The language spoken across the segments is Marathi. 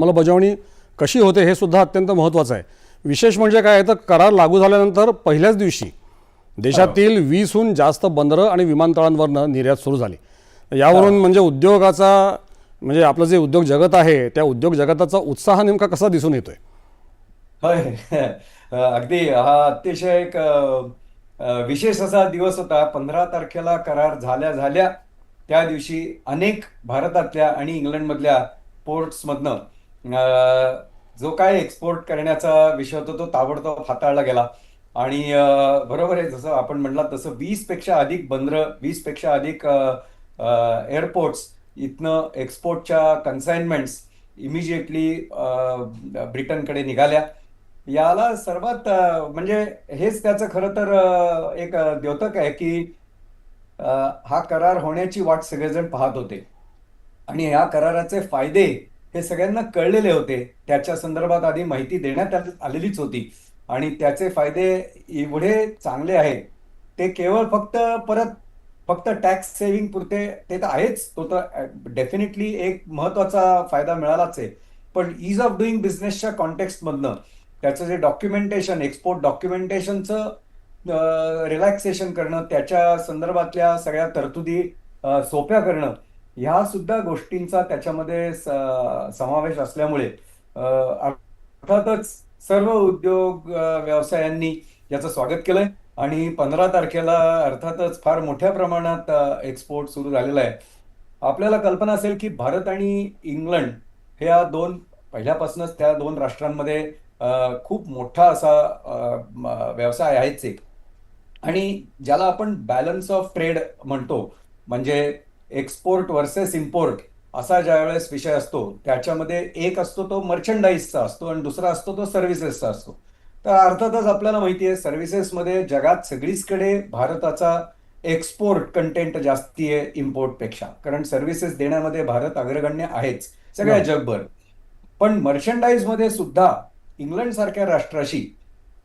अंमलबजावणी कशी होते हे सुद्धा अत्यंत महत्त्वाचं आहे. विशेष म्हणजे काय आहे तर करार लागू झाल्यानंतर पहिल्याच दिवशी देशातील 20हून जास्त बंदरं आणि विमानतळांवरनं निर्यात सुरू झाली. यावरून म्हणजे उद्योगाचा म्हणजे आपलं जे उद्योग जगत आहे त्या उद्योग जगताचा उत्साह नेमका कसा दिसून येतोय. होय. अगदी हा अतिशय एक विशेष असा दिवस होता. 15 तारखेला करार झाल्या झाल्या त्या दिवशी अनेक भारतातल्या आणि इंग्लंडमधल्या पोर्ट्समधनं जो काय एक्सपोर्ट करण्याचा विषय होता तो ताबडतोब हाताळला गेला. आणि बरोबर आहे, जसं आपण म्हटलं तसं 20 पेक्षा अधिक बंदरं, 20 पेक्षा अधिक एअरपोर्ट्स इथनं एक्सपोर्टच्या कन्साइनमेंट्स इमिजिएटली ब्रिटनकडे निघाल्या. याला सर्वात म्हणजे हेच त्याचं खरं तर एक द्योतक आहे की हा करार होण्याची वाट सगळेजण पाहत होते आणि या कराराचे फायदे हे सगळ्यांना कळलेले होते. त्याच्या संदर्भात आधी माहिती देण्यात आलेलीच होती आणि त्याचे फायदे एवढे चांगले आहेत. ते केवळ फक्त टॅक्स सेव्हिंग पुरते ते तर आहेच, तो तर डेफिनेटली एक महत्वाचा फायदा मिळालाच आहे. पण ईज ऑफ डुईंग बिझनेसच्या कॉन्टेक्स्ट मधनं त्याचं जे डॉक्युमेंटेशन, एक्सपोर्ट डॉक्युमेंटेशनचं रिलॅक्सेशन करणं, त्याच्या संदर्भातल्या सगळ्या तरतुदी सोप्या करणं, ह्या सुद्धा गोष्टींचा त्याच्यामध्ये समावेश असल्यामुळे अर्थातच सर्व उद्योग व्यवसायांनी याचं स्वागत केलंय आणि 15 तारखेला अर्थातच फार मोठ्या प्रमाणात एक्सपोर्ट सुरू झालेला आहे. आपल्याला कल्पना असेल की भारत आणि इंग्लंड ह्या दोन पहिल्यापासूनच त्या दोन राष्ट्रांमध्ये खूप मोठा असा व्यवसाय आहेच एक. आणि ज्याला आपण बॅलन्स ऑफ ट्रेड म्हणतो, म्हणजे एक्सपोर्ट वर्सेस इम्पोर्ट असा ज्या वेळेस विषय असतो, त्याच्यामध्ये एक असतो तो मर्चंडाईजचा असतो आणि दुसरा असतो तो सर्व्हिसेसचा असतो. तर अर्थातच आपल्याला माहिती आहे सर्व्हिसेसमध्ये जगात सगळीचकडे भारताचा एक्सपोर्ट कंटेंट जास्ती आहे इम्पोर्टपेक्षा, कारण सर्व्हिसेस देण्यामध्ये भारत अग्रगण्य आहेच सगळ्या बरं. जगभर. पण मर्चंडाईज मध्ये सुद्धा इंग्लंड सारख्या राष्ट्राशी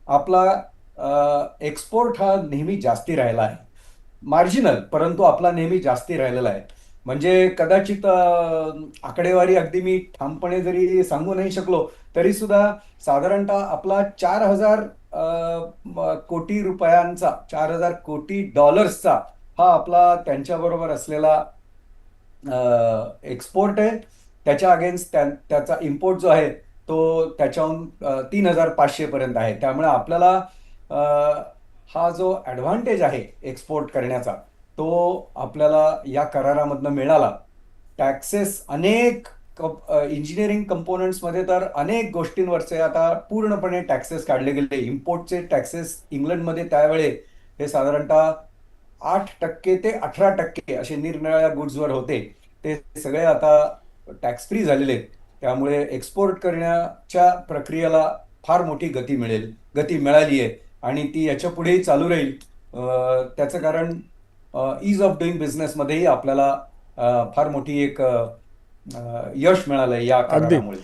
आपला एक्सपोर्ट हा नेहमी जास्ती राहिला आहे. मार्जिनल परंतु आपला नेहमी जास्ती राहिलेला आहे. म्हणजे कदाचित आकडेवारी अगदी मी ठामपणे जरी सांगू नाही शकलो तरी सुद्धा साधारणतः आपला 4,000 कोटी रुपयांचा, 4,000 कोटी डॉलर्सचा हा आपला त्यांच्याबरोबर असलेला एक्सपोर्ट आहे. त्याच्या अगेन्स्ट त्याचा इम्पोर्ट जो आहे तो त्याच्याहून 3,500 पर्यंत आहे. त्यामुळे आपल्याला हा जो ॲडव्हान्टेज आहे एक्सपोर्ट करण्याचा तो आपल्याला या करारामधनं मिळाला. टॅक्सेस अनेक इंजिनिअरिंग कंपोनंट्समध्ये तर अनेक गोष्टींवरचे आता पूर्णपणे टॅक्सेस काढले गेले. इम्पोर्टचे टॅक्सेस इंग्लंडमध्ये त्यावेळे हे साधारणतः 8% ते 18% असे निरनिराळ्या गुड्सवर होते. ते सगळे आता टॅक्स फ्री झालेले आहेत. त्यामुळे एक्सपोर्ट करण्याच्या प्रक्रियेला फार मोठी गती मिळाली आहे आणि ती याच्या पुढेही चालू राहील. त्याचं कारण ईज ऑफ डुईंग बिझनेसमध्येही आपल्याला फार मोठी एक यश मिळालंय या अगदी करारामुळे.